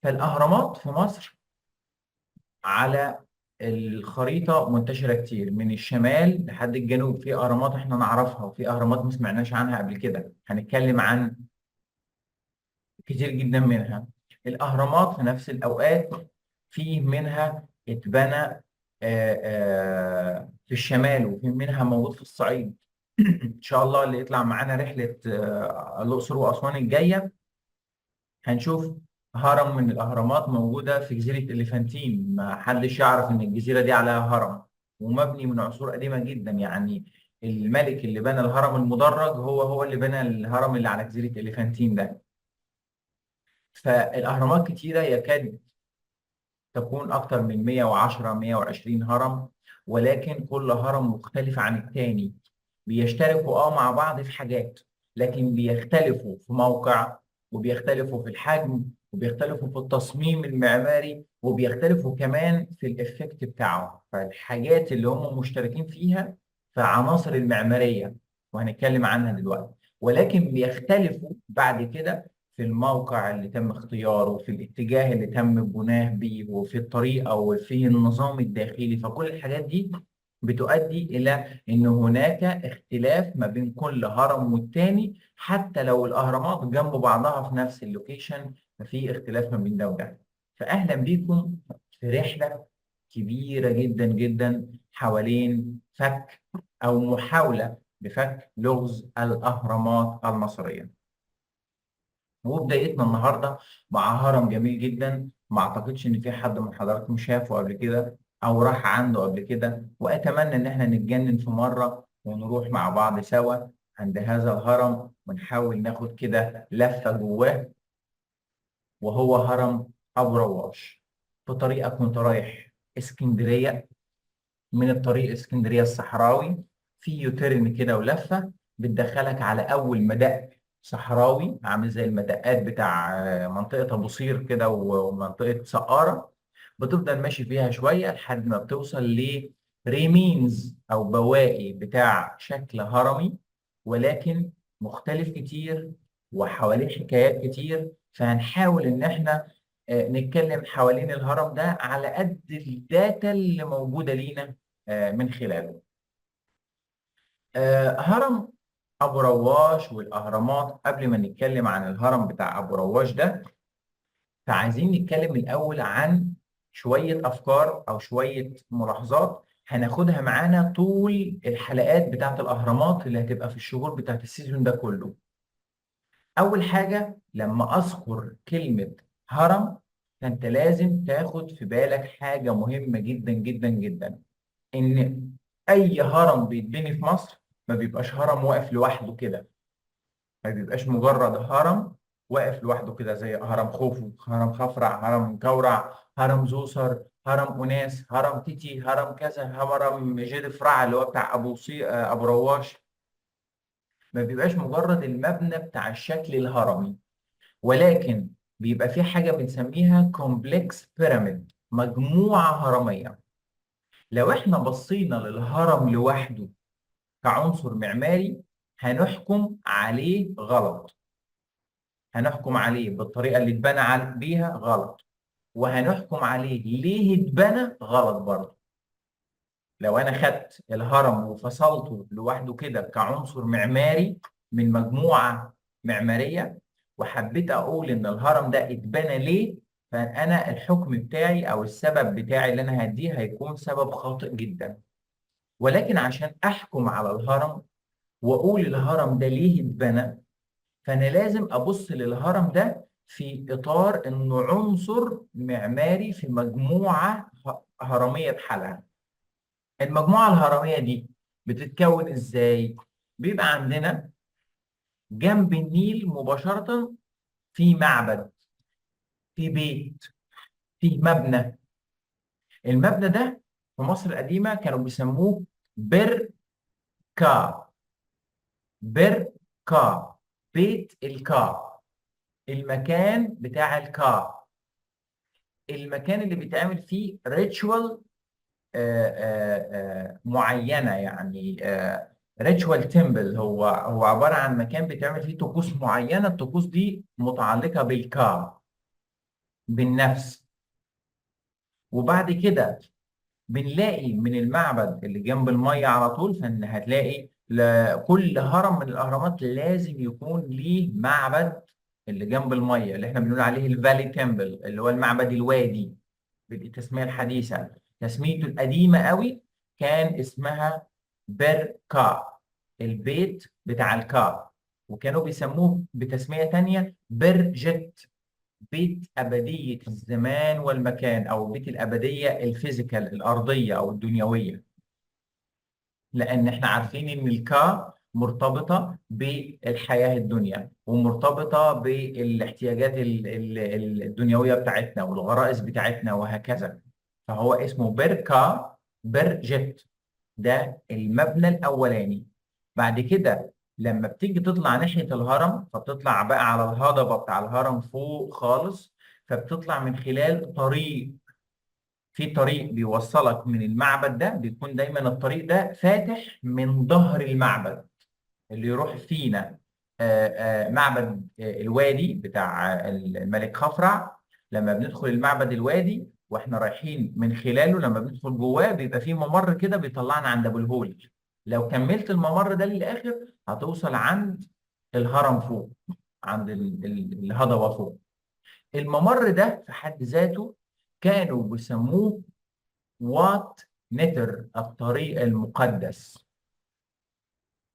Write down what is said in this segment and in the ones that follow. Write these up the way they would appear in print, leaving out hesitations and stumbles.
فالأهرامات في مصر على الخريطة منتشرة كتير من الشمال لحد الجنوب. في أهرامات احنا نعرفها وفي أهرامات ما سمعناش عنها قبل كده، هنتكلم عن كتير جدا منها. الأهرامات في نفس الأوقات في منها اتبنى في الشمال، وفي منها موجود في الصعيد. إن شاء الله اللي يطلع معانا رحلة الأقصر وأسوان الجاية هنشوف هرم من الأهرامات موجودة في جزيرة إليفانتين. ما حدش يعرف إن الجزيرة دي عليها هرم، ومبني من عصور قديمة جدا. يعني الملك اللي بنى الهرم المدرج هو اللي بنى الهرم اللي على جزيرة إليفانتين ده. فالأهرامات كتيرة، يكاد تكون أكثر من 110 120 هرم، ولكن كل هرم مختلف عن الثاني. بيشتركوا مع بعض في حاجات، لكن بيختلفوا في موقع، وبيختلفوا في الحجم، وبيختلفوا في التصميم المعماري، وبيختلفوا كمان في الإفكت بتاعه. فالحاجات اللي هم مشتركين فيها في عناصر المعمارية، وهنتكلم عنها دلوقتي. ولكن بيختلفوا بعد كده في الموقع اللي تم اختياره، في الاتجاه اللي تم بناه بيه، وفي الطريقة، وفي النظام الداخلي. فكل الحاجات دي بتؤدي إلى إن هناك اختلاف ما بين كل هرم والتاني. حتى لو الأهرامات جنب بعضها في نفس اللوكيشن، ففي اختلاف ما بين ده وده. فأهلا بيكم في رحلة كبيرة جدا جدا حوالين فك أو محاولة بفك لغز الأهرامات المصرية. وبدايتنا النهارده مع هرم جميل جدا، ما اعتقدش ان في حد من حضراتكم شافه قبل كده او راح عنده قبل كده، واتمنى ان احنا نتجنن في مره ونروح مع بعض سوا عند هذا الهرم ونحاول ناخد كده لفه جواه. وهو هرم ابو رواش. في طريقك كنت رايح اسكندريه، من الطريق اسكندريه الصحراوي، في يوتيرن كده ولفه بتدخلك على اول مدق صحراوي عامل زي المدقات بتاع منطقه ابو قير كده ومنطقه سقاره. بتفضل ماشي فيها شويه لحد ما بتوصل لريمينز او بواقي بتاع شكل هرمي، ولكن مختلف كتير وحواليه حكايات كتير. فهنحاول ان احنا نتكلم حوالين الهرم ده على قد الداتا اللي موجوده لينا من خلاله. هرم ابو رواش والاهرامات. قبل ما نتكلم عن الهرم بتاع ابو رواش ده، فعايزين نتكلم الاول عن شويه افكار او شويه ملاحظات هناخدها معانا طول الحلقات بتاعت الاهرامات اللي هتبقى في الشهور بتاعت السيزون ده كله. اول حاجه لما اذكر كلمه هرم، فانت لازم تاخد في بالك حاجه مهمه جدا جدا جدا، ان اي هرم بيتبني في مصر ما بيبقاش هرم واقف لوحده كده. ما بيبقاش مجرد هرم واقف لوحده كده زي هرم خوفو، هرم خفرع، هرم جورع، هرم زوسر، هرم أناس، هرم تيتي، هرم كذا، هرم جيد فرع اللي هو بتاع ابو رواش. ما بيبقاش مجرد المبنى بتاع الشكل الهرمي، ولكن بيبقى في حاجة بنسميها كومبلكس بيراميد، مجموعة هرمية. لو احنا بصينا للهرم لوحده كعنصر معماري هنحكم عليه غلط، هنحكم عليه بالطريقة اللي اتبنى بيها غلط، وهنحكم عليه ليه اتبنى غلط برضه. لو انا خدت الهرم وفصلته لوحده كده كعنصر معماري من مجموعة معمارية، وحبيت اقول ان الهرم ده اتبنى ليه، فانا الحكم بتاعي او السبب بتاعي اللي انا هديه هيكون سبب خاطئ جدا. ولكن عشان احكم على الهرم واقول الهرم ده ليه اتبنى، فانا لازم ابص للهرم ده في اطار انه عنصر معماري في مجموعه هرميه بحالها. المجموعه الهرميه دي بتتكون ازاي؟ بيبقى عندنا جنب النيل مباشره في معبد، في بيت، في مبنى. المبنى ده في مصر القديمه كانوا بيسموه بركا. بركا، بيت الكا، المكان بتاع الكا، المكان اللي بيتعمل فيه ريتشوال معينه. يعني ريتشوال تمبل هو عباره عن مكان بيتعمل فيه طقوس معينه، الطقوس دي متعلقه بالكا. بالنفس. وبعد كده بنلاقي من المعبد اللي جنب الميه على طول، فان هتلاقي كل هرم من الاهرامات لازم يكون ليه معبد اللي جنب الميه، اللي احنا بنقول عليه الفالي تمبل، اللي هو المعبد الوادي بالتسميه الحديثه. تسميته القديمه قوي كان اسمها بركا، البيت بتاع الكا. وكانوا بيسموه بتسميه تانية برجت، بيت أبدية الزمان والمكان، أو بيت الأبدية الفيزيكال الأرضية أو الدنيوية. لأن إحنا عارفين إن الكا مرتبطة بالحياة الدنيا، ومرتبطة بالاحتياجات الدنيوية بتاعتنا والغرائز بتاعتنا وهكذا. فهو اسمه بركا برجت، ده المبنى الأولاني. بعد كده لما بتيجي تطلع ناحية الهرم، فبتطلع بقى على الهضبة بتاع الهرم فوق خالص، فبتطلع من خلال طريق. في طريق بيوصلك من المعبد ده، بيكون دايما الطريق ده فاتح من ظهر المعبد اللي يروح فينا معبد الوادي بتاع الملك خفرع. لما بندخل المعبد الوادي واحنا رايحين من خلاله، لما بندخل جواه بيبقى فيه ممر كده بيطلعنا عند ابو الهول. لو كملت الممر ده للاخر هتوصل عند الهرم فوق، عند الهضبه فوق. الممر ده في حد ذاته كانوا بيسموه وات نتر، الطريق المقدس.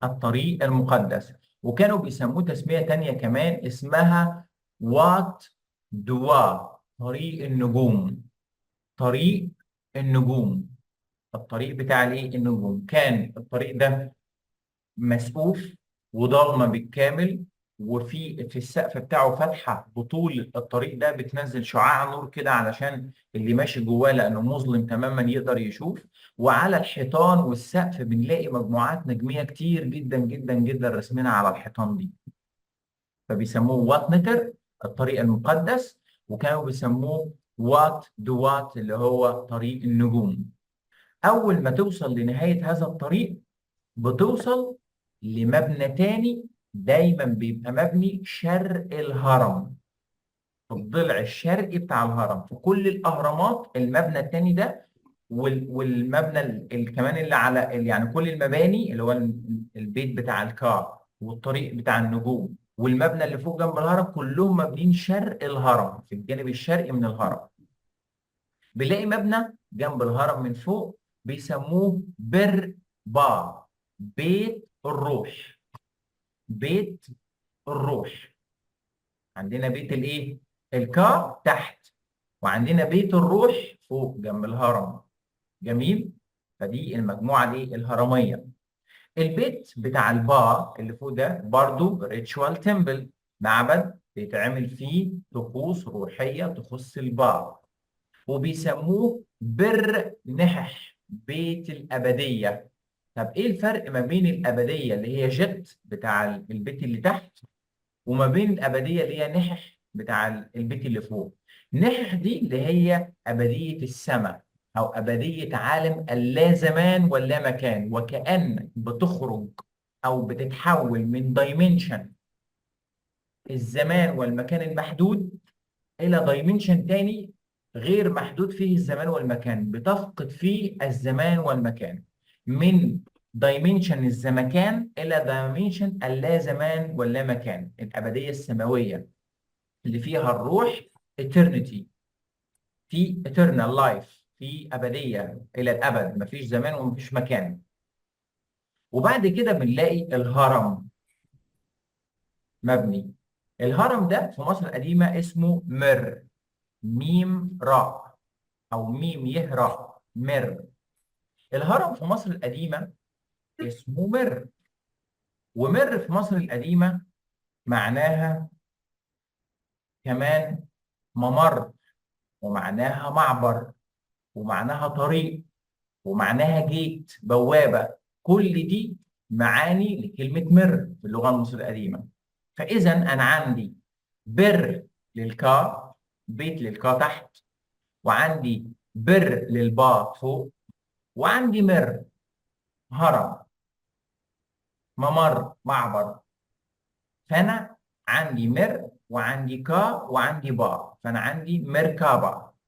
الطريق المقدس. وكانوا بيسموه تسمية تانية كمان اسمها وات دوا، طريق النجوم. طريق النجوم، الطريق بتاع الايه النجوم. كان الطريق ده مسقوف وضلمه بالكامل، وفي السقف بتاعه فتحه بطول الطريق ده بتنزل شعاع نور كده علشان اللي ماشي جواه، لانه مظلم تماما يقدر يشوف. وعلى الحيطان والسقف بنلاقي مجموعات نجميه كتير جدا جدا جدا رسمينها على الحيطان دي. فبيسموه وات متر، الطريق المقدس. وكانوا بيسموه وات دوات، اللي هو طريق النجوم. اول ما توصل لنهايه هذا الطريق بتوصل لمبنى تاني، دايما بيبقى مبني شرق الهرم، في الضلع الشرقي بتاع الهرم. في كل الاهرامات المبنى التاني ده، والمبنى كمان اللي على يعني كل المباني اللي هو البيت بتاع الكا والطريق بتاع النجوم والمبنى اللي فوق جنب الهرم كلهم مبنيين شرق الهرم في الجانب الشرقي من الهرم. بنلاقي مبنى جنب الهرم من فوق بيسموه با، بيت الروح. بيت الروح. عندنا بيت الايه الكا تحت، وعندنا بيت الروح فوق جنب الهرم. جميل. فدي المجموعه الايه الهرميه. البيت بتاع البا اللي فوق ده برضو ريتشوال تمبل، معبد بيتعمل فيه طقوس روحيه تخص البا، وبيسموه بر نحح، بيت الابديه. طب ايه الفرق ما بين الابديه اللي هي جت بتاع البيت اللي تحت، وما بين الابديه اللي هي نحح بتاع البيت اللي فوق؟ نحح دي اللي هي ابديه السماء، او ابديه عالم اللا زمان ولا مكان، وكأن بتخرج او بتتحول من دايمنشن الزمان والمكان المحدود الى دايمنشن تاني غير محدود فيه الزمان والمكان، بتفقد فيه الزمان والمكان، من دايمنشن الزمكان الى دايمنشن اللا زمان ولا مكان، الابديه السماويه اللي فيها الروح eternity، في eternal life، في ابديه الى الابد، مفيش زمان ومفيش مكان. وبعد كده بنلاقي الهرم مبني. الهرم ده في مصر القديمه اسمه مر، ميم راء او ميم يه راء، مر. الهرم في مصر القديمه اسمه مر. ومر في مصر القديمه معناها كمان ممر، ومعناها معبر، ومعناها طريق، ومعناها جيت بوابه. كل دي معاني لكلمه مر في اللغه المصريه القديمه. فاذا انا عندي بر للكا، بيت للكا تحت، وعندي بر للبا فوق، وعندي مر، هرم، ممر، معبر. فانا عندي مر وعندي كا وعندي با، فأنا عندي مركبة.